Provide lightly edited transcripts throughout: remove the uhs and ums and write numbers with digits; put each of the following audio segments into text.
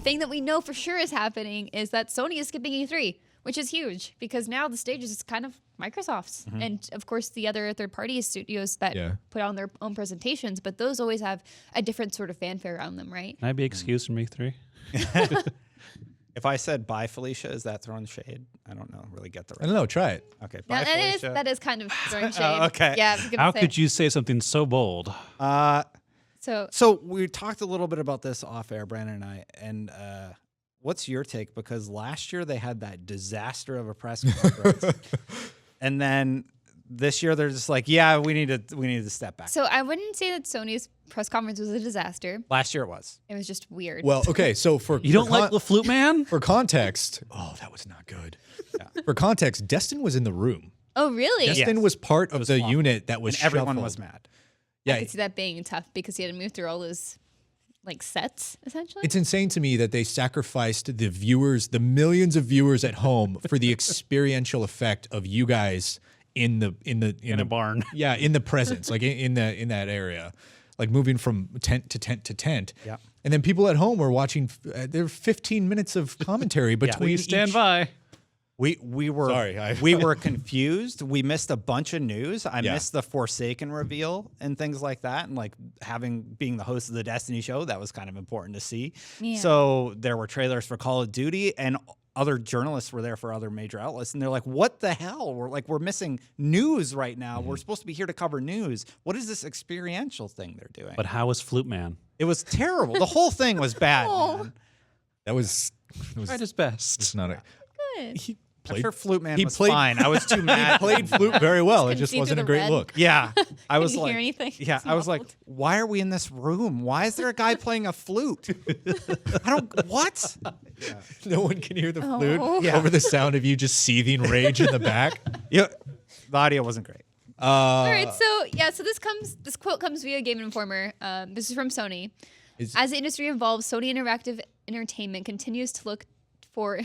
thing that we know for sure is happening is that Sony is skipping E3, which is huge because now the stage is kind of Microsoft's. And of course, the other third-party studios that put on their own presentations, but those always have a different sort of fanfare around them, right? Can I be excused from E3? If I said bye, Felicia, is that throwing shade? I don't know. Really get the right. I don't know. Try it. Okay, Now, bye, Felicia. that is kind of throwing shade. Okay. Yeah. I was gonna How say. could you say something so bold? So We talked a little bit about this off air, Brandon and I, and what's your take? Because last year they had that disaster of a press conference, and then this year they're just like, yeah, we need to step back. So I wouldn't say that Sony's press conference was a disaster. Last year it was. It was just weird. Well, okay. So You don't like the Flute Man? for context, that was not good. For context, Destin was in the room. Oh, really? Destin was part of the unit that was And everyone shuffled. was mad. Yeah, I could see that being tough because he had to move through all those like sets essentially. it's insane to me that they sacrificed the viewers, the millions of viewers at home, for the experiential effect of you guys in In a barn. Yeah, in the presence, like in that area, like moving from tent to tent to tent. Yeah. And then people at home were watching. There were 15 minutes of commentary between. Please stand each- by. We were Sorry, we were confused. We missed a bunch of news. I Yeah. missed the Forsaken reveal and things like that, and like being the host of the Destiny show, that was kind of important to see. Yeah. So there were trailers for Call of Duty, and other journalists were there for other major outlets, and they're like, "What the hell? We're missing news right now. We're supposed to be here to cover news. What is this experiential thing they're doing?" But how was Flute Man? It was terrible. The whole thing was bad. Man. That was. It was Tried his best. it's not a. Good. He I'm played. sure Flute Man he was played- fine. I was too mad. Played flute very well. It Couldn't just see wasn't through a the great red. look. Yeah, I was Couldn't like, hear anything. yeah, It's I was like, muffled. why are we in this room? Why is there a guy playing a flute? I don't. What? No one can hear the flute Oh. Yeah. over the sound of you just seething rage in the back. Yeah, the audio wasn't great. All right, so this quote comes via Game Informer. This is from Sony. As the industry evolves, Sony Interactive Entertainment continues to look for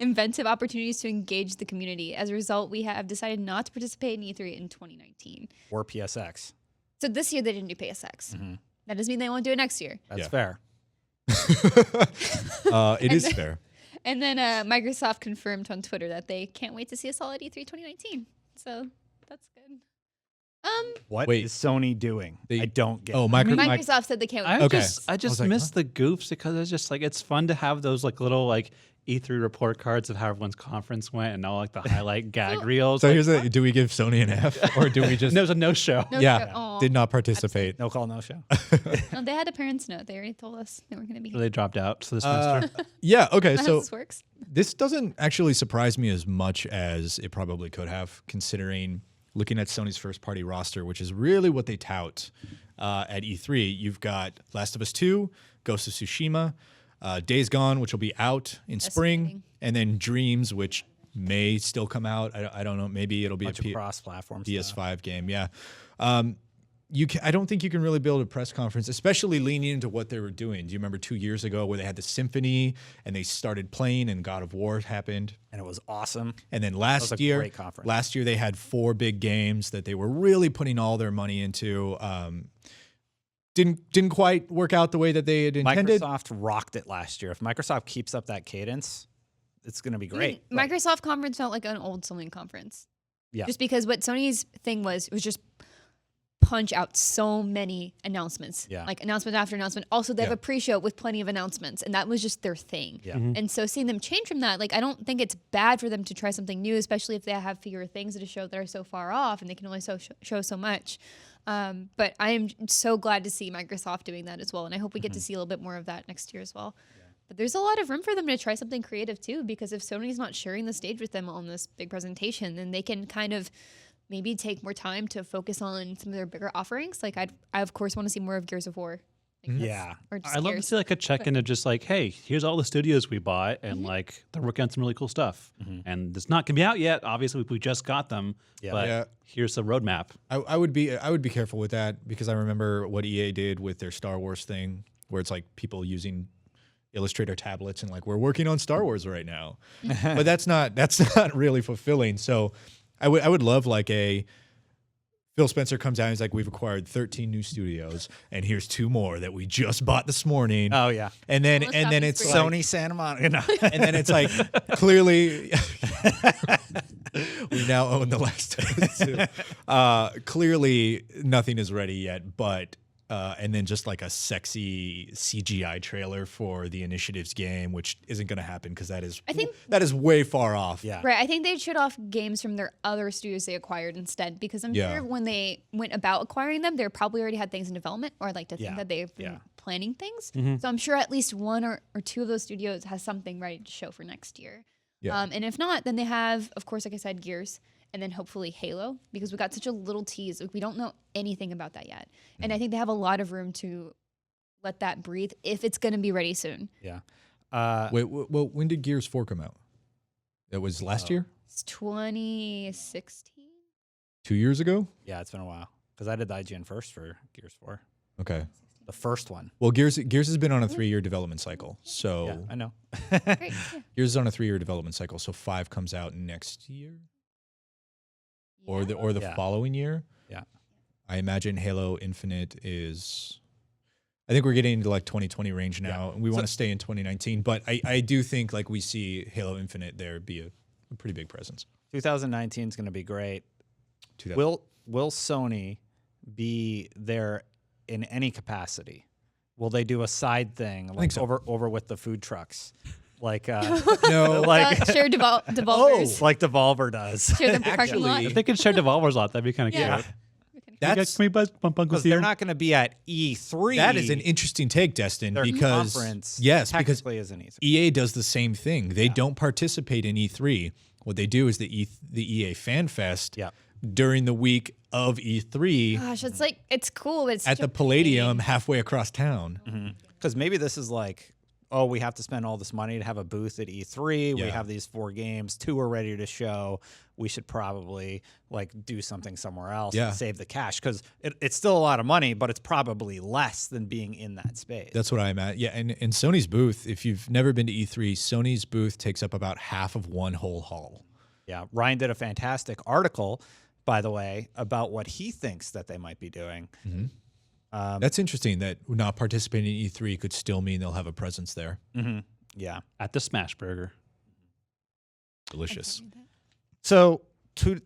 inventive opportunities to engage the community. As a result, we have decided not to participate in E3 in 2019. Or PSX. So this year they didn't do PSX. That doesn't mean they won't do it next year. That's Yeah. fair. It is fair. And then Microsoft confirmed on Twitter that they can't wait to see us all at E3 2019. So that's good. What is Wait. Sony doing? They- I don't get. Oh, it. Microsoft said they can't wait. I Okay. just I was like, miss the goofs because it's just like it's fun to have those like little like E3 report cards of how everyone's conference went and all like the highlight gag reels. So like, here's the. Do we give Sony an F or do we just? there was a no show. No, yeah, aw. did not participate. No call, no show. No, they had a parents' note. They already told us they weren't going to be So here. they dropped out for the semester. Yeah. Okay. That's how So this works. this doesn't actually surprise me as much as it probably could have, considering looking at Sony's first party roster, which is really what they tout at E3. You've got Last of Us 2, Ghost of Tsushima, Days Gone, which will be out in spring, Fascinating. and then Dreams, which may still come out. I don't know. Maybe it'll be Bunch a of cross-platform stuff. PS5 game. Yeah. I don't think you can really build a press conference, especially leaning into what they were doing. Do you remember 2 years ago where they had the symphony and they started playing and God of War happened? And it was awesome. And then was last a year, great conference. last year they had 4 big games that they were really putting all their money into. Didn't quite work out the way that they had intended. Microsoft rocked it last year. If Microsoft keeps up that cadence, it's going to be great. Microsoft conference felt like an old Sony conference. Yeah. Just because what Sony's thing was just punch out so many announcements. Yeah. Like announcement after announcement. Also, they have Yeah. a pre-show with plenty of announcements, and that was just their thing. Yeah. And so seeing them change from that, like I don't think it's bad for them to try something new, especially if they have fewer things at a show that are so far off and they can only show so much. But I am so glad to see Microsoft doing that as well, and I hope we get to see a little bit more of that next year as well. But there's a lot of room for them to try something creative too, because if Sony's not sharing the stage with them on this big presentation, then they can kind of maybe take more time to focus on some of their bigger offerings. Like I of course want to see more of Gears of War. Like Yeah. Or just I love to Gears. see like a check-in of just like, hey, here's all the studios we bought, and like they're working on some really cool stuff. And it's not gonna be out yet. Obviously, we just got them, but Yeah. here's the roadmap. I would be careful with that because I remember what EA did with their Star Wars thing, where it's like people using Illustrator tablets and like we're working on Star Wars right now, but that's not really fulfilling. So I would love like a Phil Spencer comes out and he's like, we've acquired 13 new studios, and here's 2 more that we just bought this morning. Oh yeah. And then Almost and then Southeast it's Korea. like, Sony Santa Monica. No. and then it's like clearly we now own The Last of Us 2. Clearly nothing is ready yet, but and then just like a sexy CGI trailer for the Initiative's game, which isn't going to happen because that is way far off. Yeah. Right. I think they'd shut off games from their other studios they acquired instead, because I'm Yeah. sure when they went about acquiring them, they probably already had things in development, or I'd like to think Yeah. that they've been Yeah. planning things. So I'm sure at least one or 2 of those studios has something ready to show for next year. Yeah. And if not, then they have, of course, like I said, Gears, and then hopefully Halo, because we got such a little tease. Like, we don't know anything about that yet. And I think they have a lot of room to let that breathe if it's going to be ready soon. Yeah. Wait, well, when did Gears 4 come out? It was last year? It's 2016. 2 years ago? Yeah, it's been a while because I did the IGN first for Gears 4, Okay. the first one. Well, Gears has been on a 3-year development cycle. So Yeah, I know. Great. Yeah. Gears is on a 3-year development cycle. So 5 comes out next year or the Yeah. following year. Yeah. I imagine Halo Infinite is. I think we're getting into like 2020 range now, and we want to stay in 2019. But I do think like we see Halo Infinite there be a pretty big presence. 2019 is going to be great. 2000 Will Sony be there in any capacity? Will they do a side thing like so. over with the food trucks, like No, like Share developers. like Devolver does? Share the parking lot. If they could share Devolver's lot, that'd be kind of Yeah. cute. that's Can we bump Because with they're you? not going to be at E3. that is an interesting take, Destin, Their because conference yes, because technically is an E3. EA does the same thing. They don't participate in E3. What they do is the EA Fan Fest Yeah. during the week of E3 Gosh, it's like, it's cool, but it's at such the a Palladium pain. halfway across town. Because maybe this is like, oh, we have to spend all this money to have a booth at E3. We Yeah. have these 4 games, 2 are ready to show. We should probably like do something somewhere else Yeah. and save the cash, because it's still a lot of money, but it's probably less than being in that space. That's what I'm at. Yeah, and Sony's booth, if you've never been to E3, Sony's booth takes up about half of one whole hall. Yeah, Ryan did a fantastic article, by the way, about what he thinks that they might be doing. That's interesting that not participating in E3 could still mean they'll have a presence there. Yeah. At the Smash Burger. Delicious. So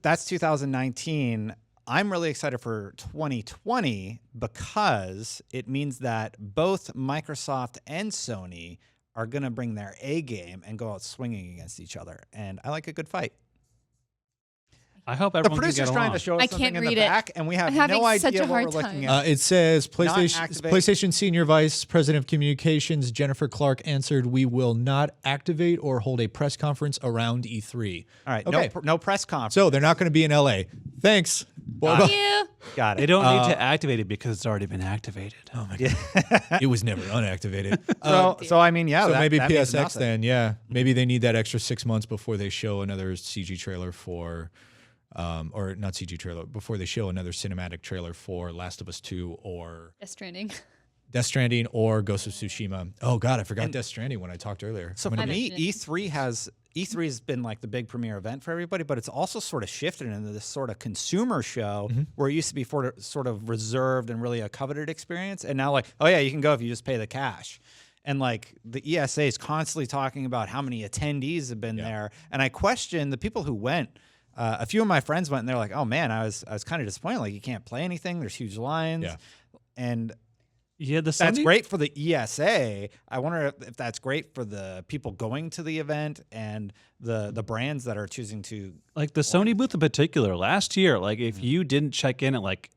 that's 2019. I'm really excited for 2020 because it means that both Microsoft and Sony are going to bring their A game and go out swinging against each other. And I like a good fight. I hope The everyone can producer's get trying along. to show us I something can't in the read it. back, and we have I'm having no such idea a what hard we're looking time. at. It says PlayStation, activate. PlayStation Senior Vice President of Communications Jennifer Clark answered, "We will not activate or hold a press conference around E3." All right, Okay. no press conference. So they're not going to be in LA. Thanks. Well, Thank you. Got They it. don't need to activate it because it's already been activated. oh my God. It was never unactivated. So I mean, yeah. So that- maybe that means PSX nothing. then, yeah. Maybe they need that extra 6 months before they show another CG trailer for, or not CG trailer, before they show another cinematic trailer for Last of Us 2 or Death Stranding. Death Stranding or Ghost of Tsushima. Oh God, I forgot Death Stranding when I talked earlier. So I'm for gonna- me, mentioned E3 has been like the big premiere event for everybody, but it's also sort of shifted into this sort of consumer show where it used to be sort of reserved and really a coveted experience, and now like, oh yeah, you can go if you just pay the cash. And like the ESA is constantly talking about how many attendees have been there, and I question the people who went. A few of my friends went, and they're like, "Oh man, I was kind of disappointed. Like you can't play anything. There's huge lines." Yeah. And Yeah, the that's Sony- great for the ESA. I wonder if that's great for the people going to the event and the brands that are choosing to. Like the Sony booth in particular, last year, like if you didn't check in at like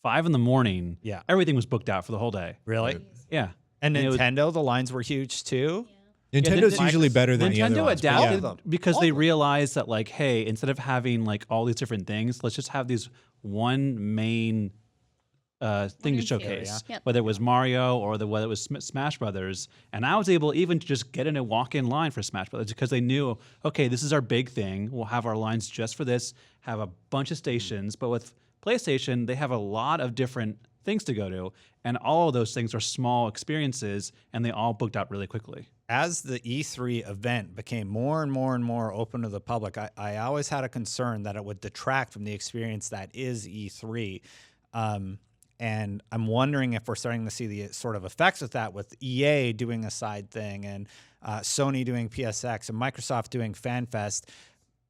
5 a.m, Yeah. everything was booked out for the whole day. Really? Yeah. And it was- Nintendo, the lines were huge too. Nintendo's the- usually better than the other Nintendo ones. but adapted All of them. because All they of them. realized that like, hey, instead of having like all these different things, let's just have these one main thing to and two. showcase. Yep. Whether it was Mario or whether it was Smash Brothers, and I was able even to just get in a walk-in line for Smash Brothers because they knew, okay, this is our big thing. We'll have our lines just for this. Have a bunch of stations, but with PlayStation, they have a lot of different things to go to, and all of those things are small experiences, and they all booked out really quickly. As the E3 event became more and more and more open to the public, I always had a concern that it would detract from the experience that is E3. And I'm wondering if we're starting to see the sort of effects of that with EA doing a side thing and Sony doing PSX and Microsoft doing FanFest.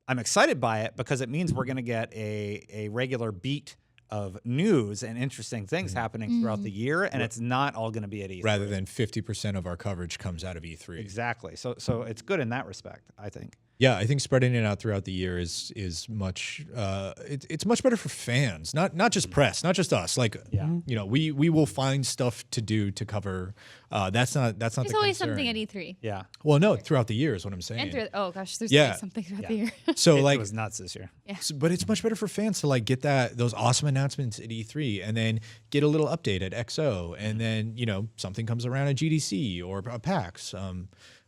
I'm excited by it because it means we're going to get a regular beat of news and interesting things happening throughout the year, and it's not all going to be at E3. Rather than 50% of our coverage comes out of E3. Exactly. So it's good in that respect, I think. Yeah, I think spreading it out throughout the year is much it's much better for fans, not just press, not just us. Like, you know, we will find stuff to do to cover. That's not There's the always concern. something at E3. Yeah. Well, no, throughout the year is what I'm saying. And through, oh gosh, there's Yeah. always something throughout the year. So It like, was nuts this year. but it's much better for fans to like get those awesome announcements at E3 and then get a little update at XO, and then, you know, something comes around at GDC or PAX.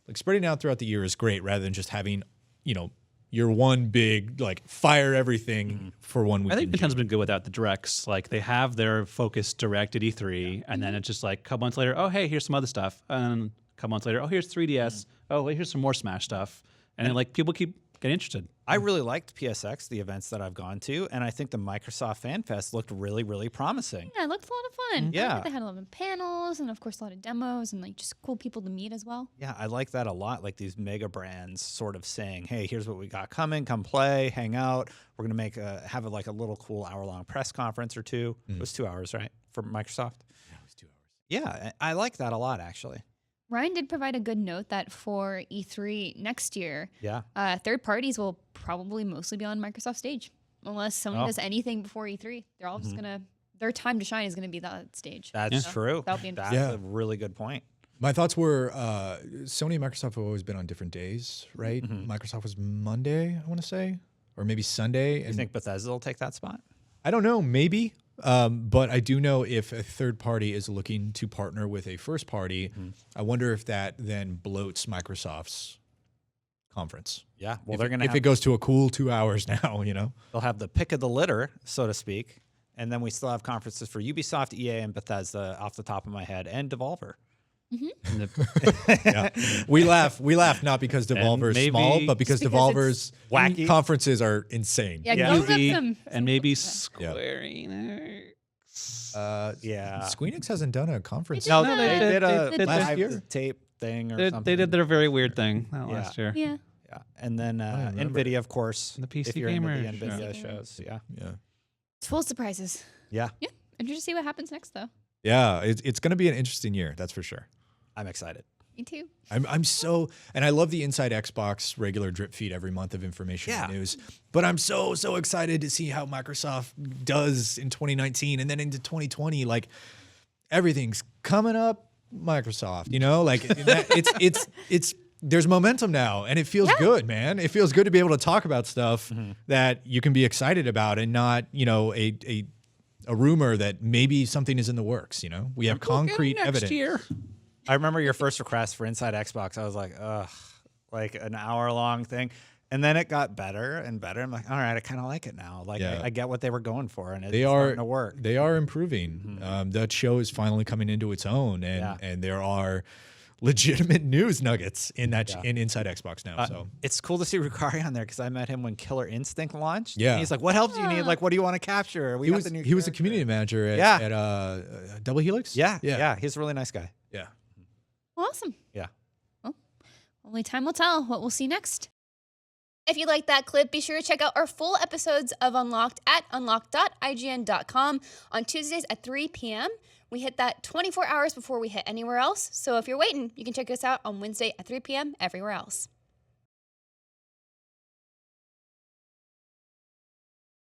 Like spreading out throughout the year is great rather than just having, you know, your one big like fire everything for 1 week. I think Nintendo's been good without the directs. Like they have their focus direct at E3, and then it's just like a couple months later, oh hey, here's some other stuff, and a couple months later, oh here's 3DS, oh wait, here's some more Smash stuff, and then like people keep getting interested. I really liked PSX, the events that I've gone to, and I think the Microsoft Fan Fest looked really, really promising. Yeah, it looked a lot of fun. Yeah. I like that they had a lot of panels and of course a lot of demos and like just cool people to meet as well. Yeah, I like that a lot. Like these mega brands sort of saying, "Hey, here's what we got coming. Come play, hang out. We're gonna have like a little cool hour-long press conference or two." It was 2 hours, right, for Microsoft? Yeah, it was 2 hours. Yeah, I like that a lot, actually. Ryan did provide a good note that for E3 next year, Yeah. third parties will probably mostly be on Microsoft stage. Unless Sony does anything before E3. They're all just gonna, their time to shine is gonna be that stage. That's true. That'll be That's interesting. a really good point. My thoughts were Sony and Microsoft have always been on different days, right? Microsoft was Monday, I want to say, or maybe Sunday. You And think Bethesda will take that spot? I don't know, maybe. But I do know if a third party is looking to partner with a first party, I wonder if that then bloats Microsoft's conference. Yeah. Well, If they're it- gonna if it goes to a cool 2 hours now, you know. they'll have the pick of the litter, so to speak, and then we still have conferences for Ubisoft, EA, and Bethesda off the top of my head, and Devolver. And the- Yeah. We laugh not because Devolver is maybe- small, but because Just because Devolver's wacky. conferences are insane. Yeah, Yeah. go get maybe, them. and maybe Square Enix. Yeah. Squeenix hasn't done a conference. They did No, the- they did a the- last live year. tape thing or They something. did their very weird thing last year. Yeah. Yeah, and then don't remember. NVIDIA, of course. The PC if you're into gamer the show. NVIDIA shows. Yeah, Yeah. It's full of surprises. yeah, Yeah. Interested to see what happens next though. Yeah, it's going to be an interesting year, that's for sure. I'm excited. Me too. I'm so, and I love the Inside Xbox regular drip feed every month of information and Yeah. news. But I'm so excited to see how Microsoft does in 2019 and then into 2020. Like everything's coming up, Microsoft. You know, like it's there's momentum now, and it feels good, man. It feels good to be able to talk about stuff that you can be excited about, and not, you know, a rumor that maybe something is in the works. You know, we have concrete evidence. Year. I remember your first request for Inside Xbox. I was like, ugh, like an hour-long thing. And then it got better and better. I'm like, all right, I kind of like it now. Like, Yeah. I get what they were going for, and it's They starting are to work. They are improving. That show is finally coming into its own, and Yeah. and there are legitimate news nuggets in that in Inside Xbox now. So It's cool to see Rukari on there because I met him when Killer Instinct launched. Yeah. And he's like, what help do you need? Like, what do you want to capture? We he got was the new he was a character." community manager at, Yeah. at Double Helix. Yeah. He's a really nice guy. yeah. Awesome. Yeah. Well, only time will tell what we'll see next. If you like that clip, be sure to check out our full episodes of Unlocked at unlocked.ign.com on Tuesdays at 3 p.m. We hit that 24 hours before we hit anywhere else. So if you're waiting, you can check us out on Wednesday at 3 p.m. everywhere else.